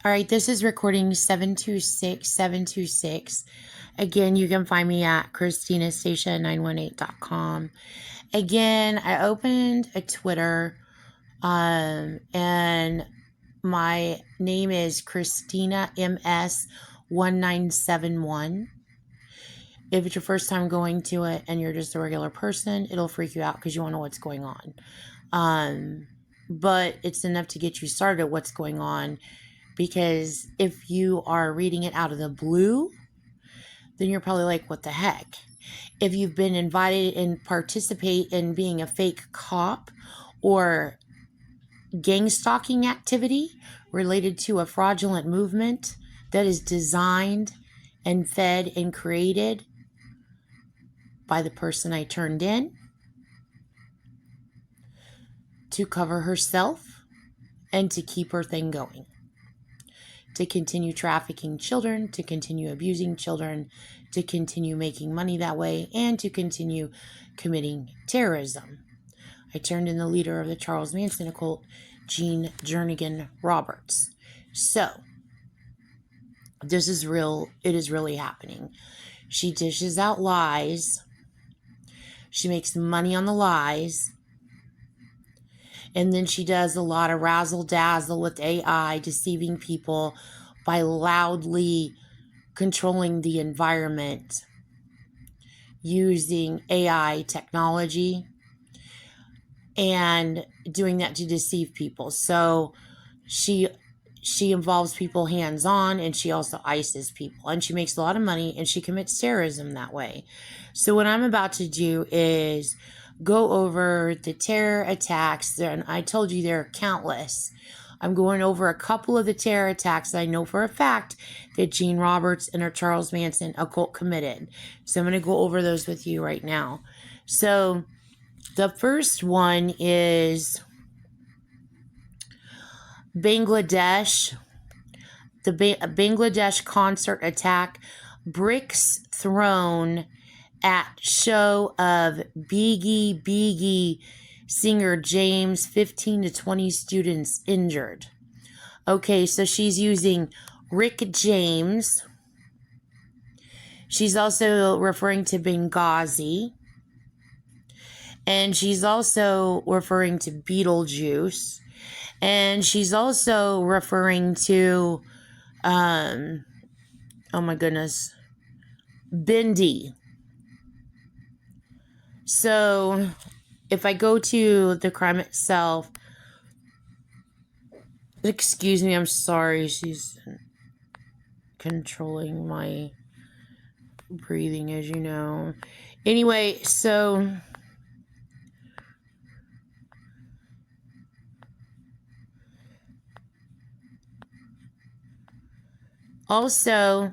All right, this is recording 726. Again, you can find me at ChristinaStacia918.com. Again, I opened a Twitter, and my name is Christina MS1971. If it's your first time going to it and you're just a regular person, it'll freak you out because you won't know what's going on. But it's enough to get you started at what's going on, because if you are reading it out of the blue, then you're probably like, what the heck? If you've been invited and participate in being a fake cop or gang stalking activity related to a fraudulent movement that is designed and fed and created by the person I turned in to cover herself and to keep her thing going, to continue trafficking children, to continue abusing children, to continue making money that way, and to continue committing terrorism. I turned in the leader of the Charles Manson occult, Gene Jernigan Roberts. So, this is real. It is really happening. She dishes out lies. She makes money on the lies. And then she does a lot of razzle-dazzle with AI, deceiving people by loudly controlling the environment using AI technology and doing that to deceive people. So she involves people hands-on, and she also ices people, and she makes a lot of money, and she commits terrorism that way. So what I'm about to do is go over the terror attacks, and I told you there are countless. I'm going over a couple of the terror attacks that I know for a fact that Gene Roberts and her Charles Manson occult committed. So I'm going to go over those with you right now. So the first one is Bangladesh. The Bangladesh concert attack. Bricks thrown at show of Biggie singer James, 15 to 20 students injured. Okay, so she's using Rick James. She's also referring to Benghazi. And she's also referring to Beetlejuice. And she's also referring to, oh my goodness, Bindi. So, if I go to the crime itself, excuse me, I'm sorry, she's controlling my breathing, as you know. Anyway, so also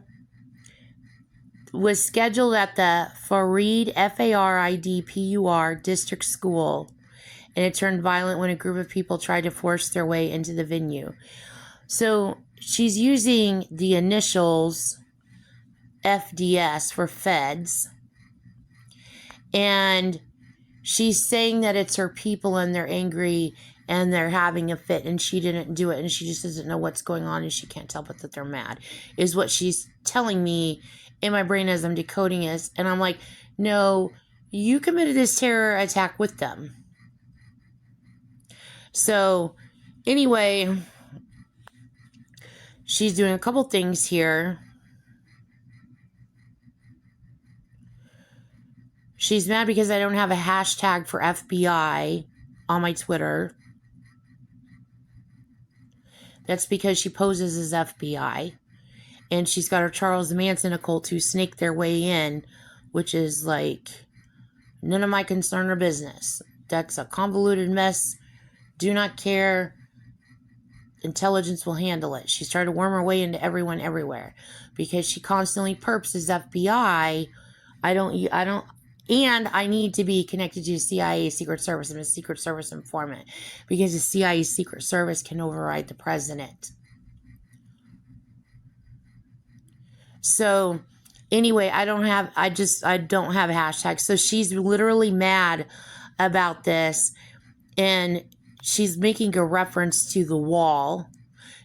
was scheduled at the Farid, F-A-R-I-D-P-U-R district school, and it turned violent when a group of people tried to force their way into the venue. So she's using the initials FDS for feds, and she's saying that it's her people and they're angry and they're having a fit, and she didn't do it, and she just doesn't know what's going on, and she can't tell but that they're mad, is what she's telling me in my brain as I'm decoding this. And I'm like, no, you committed this terror attack with them. So anyway, she's doing a couple things here. She's mad because I don't have a hashtag for FBI on my Twitter. That's because she poses as FBI. And she's got her Charles Manson occult who snake their way in, which is like none of my concern or business. That's a convoluted mess. Do not care. Intelligence will handle it. She's trying to worm her way into everyone everywhere because she constantly perps as FBI. And I need to be connected to the CIA Secret Service. I'm a Secret Service informant because the CIA Secret Service can override the president. So anyway, I don't have a hashtag. So she's literally mad about this, and she's making a reference to the wall.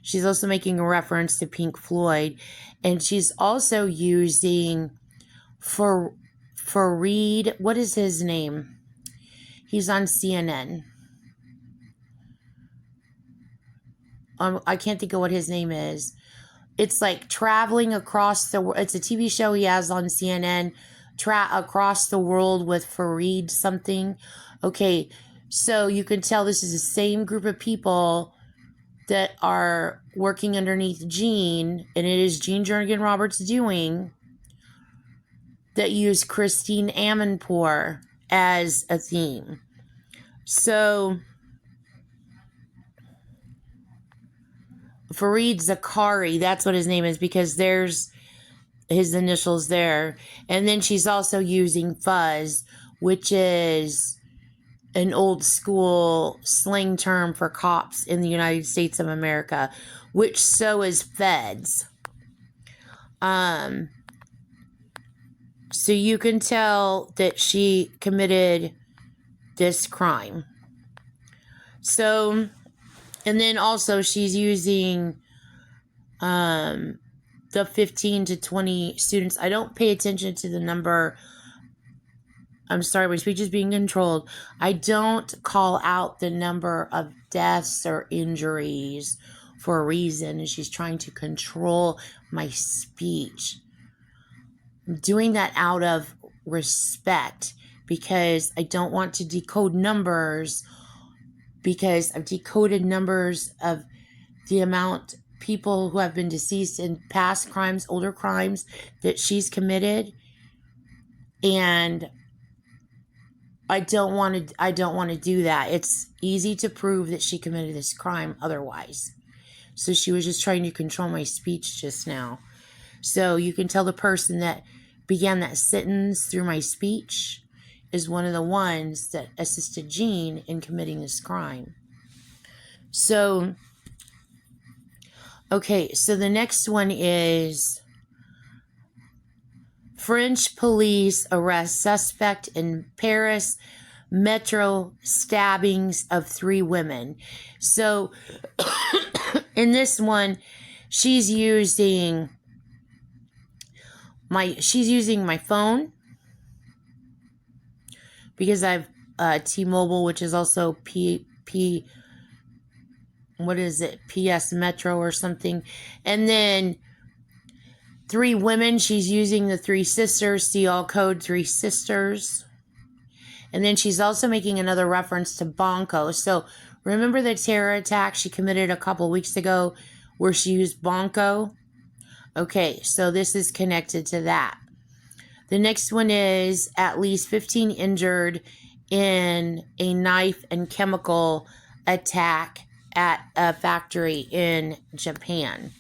She's also making a reference to Pink Floyd. And she's also using Fareed, what is his name? He's on CNN. I can't think of what his name is. It's like traveling across the world. It's a TV show he has on CNN, across the world with Fareed something. Okay, so you can tell this is the same group of people that are working underneath Jean, and it is Jean Jernigan Roberts doing, that use Christine Amanpour as a theme. So Fareed Zakari, that's what his name is, because there's his initials there. And then she's also using fuzz, which is an old school slang term for cops in the United States of America, which so is feds. So you can tell that she committed this crime. So, and then also she's using the 15 to 20 students. I don't pay attention to the number. I'm sorry, my speech is being controlled. I don't call out the number of deaths or injuries for a reason, and she's trying to control my speech. I'm doing that out of respect because I don't want to decode numbers, because I've decoded numbers of the amount people who have been deceased in past crimes, older crimes that she's committed, and I don't want to do that. It's easy to prove that she committed this crime otherwise. So she was just trying to control my speech just now. So you can tell the person that began that sentence through my speech is one of the ones that assisted Jean in committing this crime. So, okay, so the next one is French police arrest suspect in Paris metro stabbings of 3 women. So in this one, she's using my phone because I've T-Mobile, which is also PS Metro or something. And then 3 women, she's using the 3 sisters, see all code 3 sisters. And then she's also making another reference to Bonko. So remember the terror attack she committed a couple weeks ago where she used Bonko? Okay, so this is connected to that. The next one is at least 15 injured in a knife and chemical attack at a factory in Japan.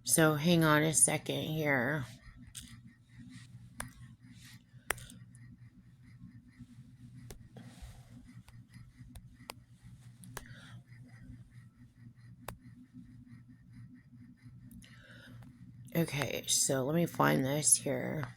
So hang on a second here. Okay, so let me find this here.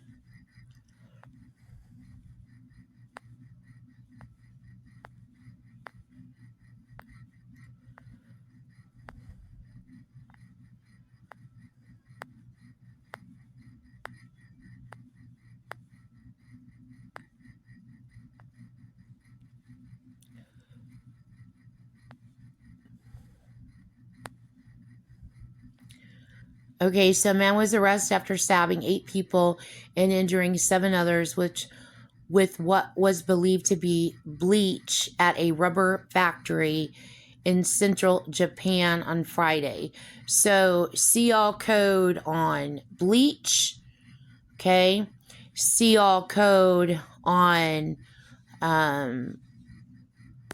Okay, so a man was arrested after stabbing 8 people and injuring 7 others, with what was believed to be bleach at a rubber factory in central Japan on Friday. So see all code on bleach, okay? See all code on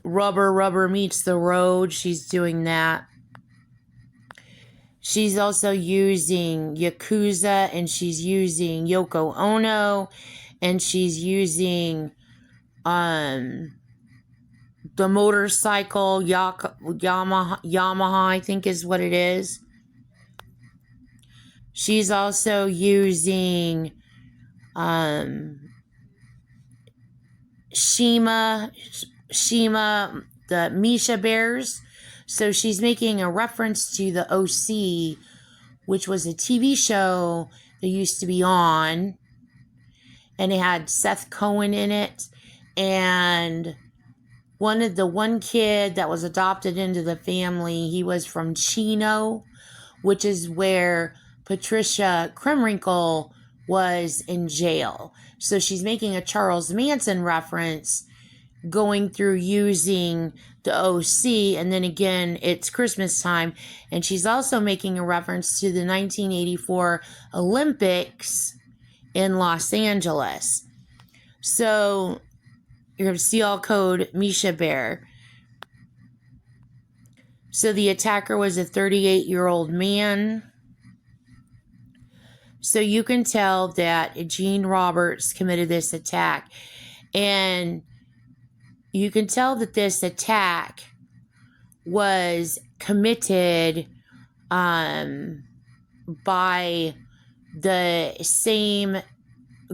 rubber meets the road. She's doing that. She's also using Yakuza, and she's using Yoko Ono, and she's using the motorcycle Yamaha, I think is what it is. She's also using Shima, the Misha Bears. So she's making a reference to the OC, which was a TV show that used to be on, and it had Seth Cohen in it, and one kid that was adopted into the family, he was from Chino, which is where Patricia Krenwinkel was in jail. So she's making a Charles Manson reference, going through using the OC, and then again, it's Christmas time, and she's also making a reference to the 1984 Olympics in Los Angeles. So you're going to see all code Misha Bear. So the attacker was a 38-year-old man. So you can tell that Gene Roberts committed this attack. And you can tell that this attack was committed by the same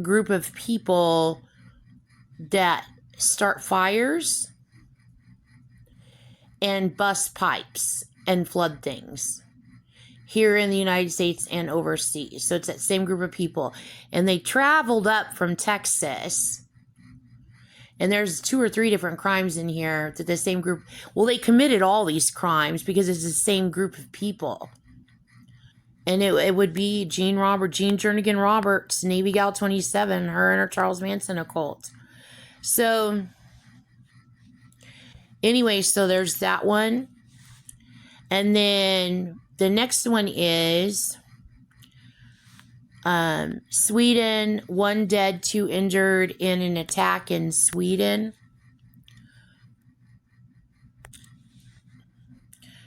group of people that start fires and bust pipes and flood things here in the United States and overseas. So it's that same group of people. And they traveled up from Texas. And there's 2 or 3 different crimes in here that the same group... Well, they committed all these crimes because it's the same group of people. And it would be Gene Jernigan Roberts, Navy Gal 27, her and her Charles Manson occult. So, anyway, so there's that one. And then the next one is Sweden, 1 dead, 2 injured in an attack in Sweden.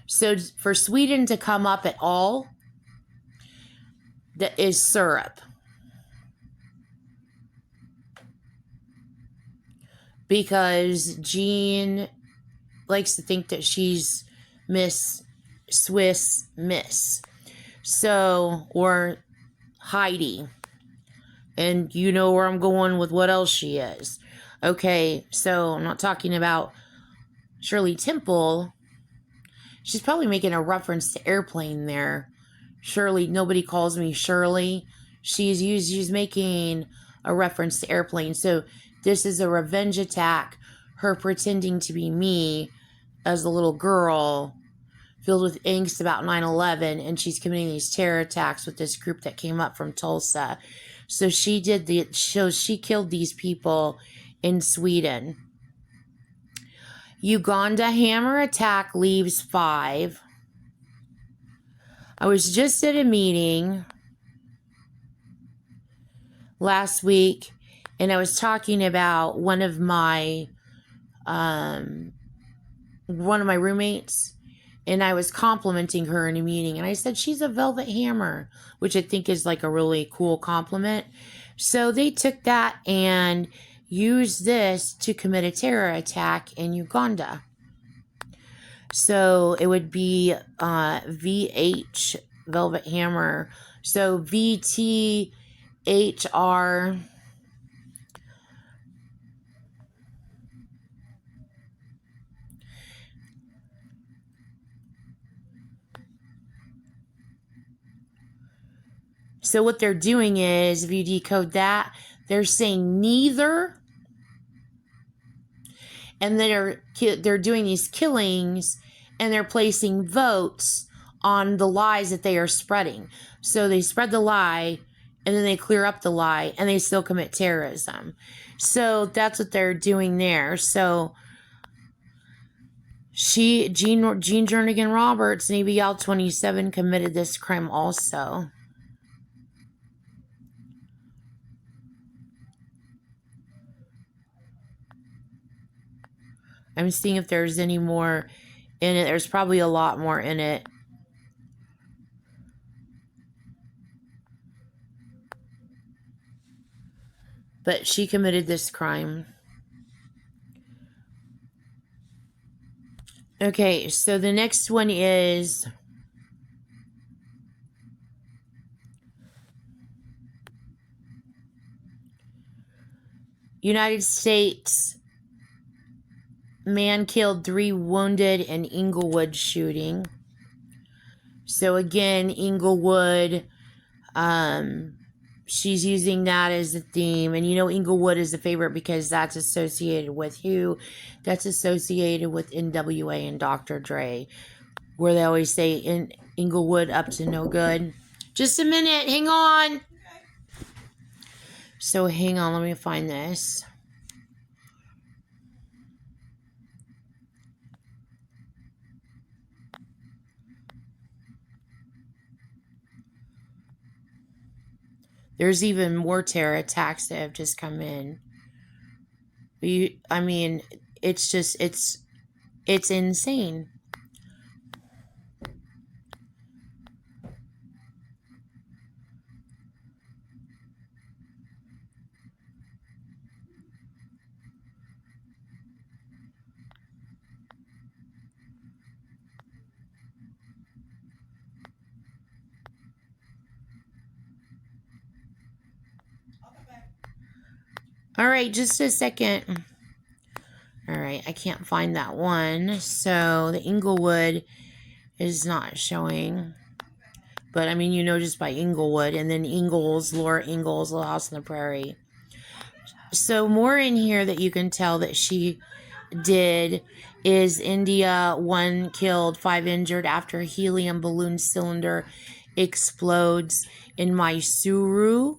So for Sweden to come up at all, that is syrup. Because Jean likes to think that she's Miss Swiss Miss. So, or Heidi. And you know where I'm going with what else she is. Okay, so I'm not talking about Shirley Temple. She's probably making a reference to Airplane there. Shirley, nobody calls me Shirley. She's making a reference to Airplane. So this is a revenge attack. Her pretending to be me as a little girl filled with angst about 9/11, and she's committing these terror attacks with this group that came up from Tulsa. So she killed these people in Sweden. Uganda hammer attack leaves 5. I was just at a meeting last week, and I was talking about one of my roommates, and I was complimenting her in a meeting, and I said she's a velvet hammer, which I think is like a really cool compliment. So they took that and used this to commit a terror attack in Uganda. So it would be VH, Velvet Hammer. So VTHR. So what they're doing is, if you decode that, they're saying neither. And they're doing these killings, and they're placing votes on the lies that they are spreading. So they spread the lie, and then they clear up the lie, and they still commit terrorism. So that's what they're doing there. So Jean Jernigan Roberts, Navy Gal 27, committed this crime also. I'm seeing if there's any more in it. There's probably a lot more in it. But she committed this crime. Okay, so the next one is United States Man killed, 3 wounded in Inglewood shooting. So again, Inglewood, she's using that as a theme. And you know, Inglewood is a favorite because that's associated with who? That's associated with NWA and Dr. Dre, where they always say in Inglewood up to no good. Just a minute, hang on. So hang on, let me find this. There's even more terror attacks that have just come in. I mean, it's just, it's insane. All right, just a second. All right, I can't find that one. So the Inglewood is not showing. But I mean, you know, just by Inglewood, and then Ingalls, Laura Ingalls, Little House on the Prairie. So more in here that you can tell that she did is India, 1 killed, 5 injured after a helium balloon cylinder explodes in Mysuru.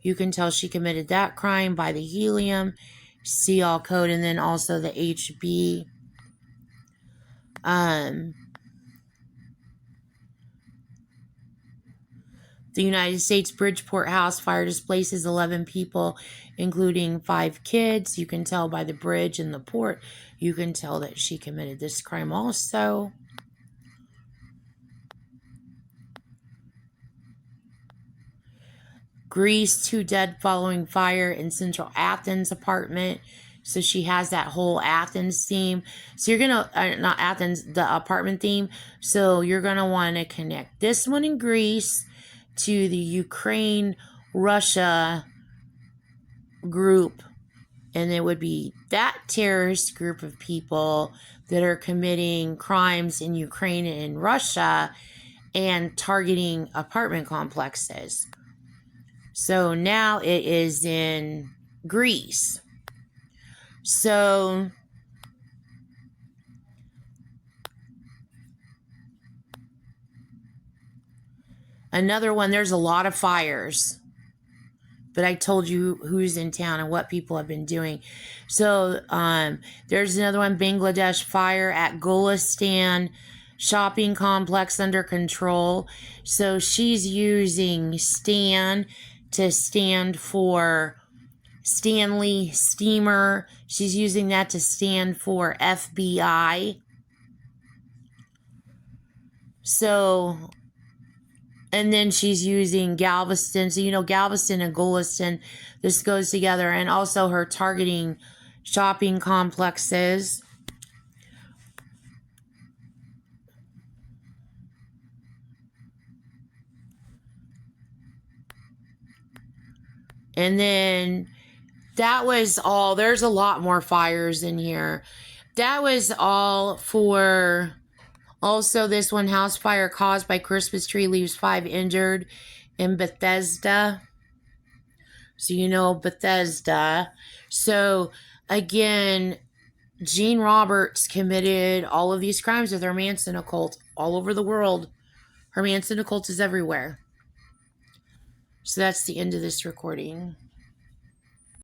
You can tell she committed that crime by the helium, CL code, and then also the HB. The United States Bridgeport house fire displaces 11 people, including 5 kids. You can tell by the bridge and the port. You can tell that she committed this crime also. Greece, 2 dead following fire in Central Athens apartment. So she has that whole Athens theme. So you're going to, not Athens, the apartment theme. So you're going to want to connect this one in Greece to the Ukraine, Russia group. And it would be that terrorist group of people that are committing crimes in Ukraine and in Russia and targeting apartment complexes. So now it is in Greece. So another one, there's a lot of fires. But I told you who's in town and what people have been doing. So there's another one, Bangladesh fire at Golistan shopping complex under control. So she's using STAN to stand for Stanley Steamer. She's using that to stand for FBI. So, and then she's using Galveston. So, you know, Galveston and Golistan, this goes together. And also her targeting shopping complexes. And then that was all. There's a lot more fires in here. That was all for... Also, this one, house fire caused by Christmas tree leaves 5 injured in Bethesda. So you know Bethesda. So again, Gene Roberts committed all of these crimes with her Manson occult all over the world. Her Manson occult is everywhere. So that's the end of this recording.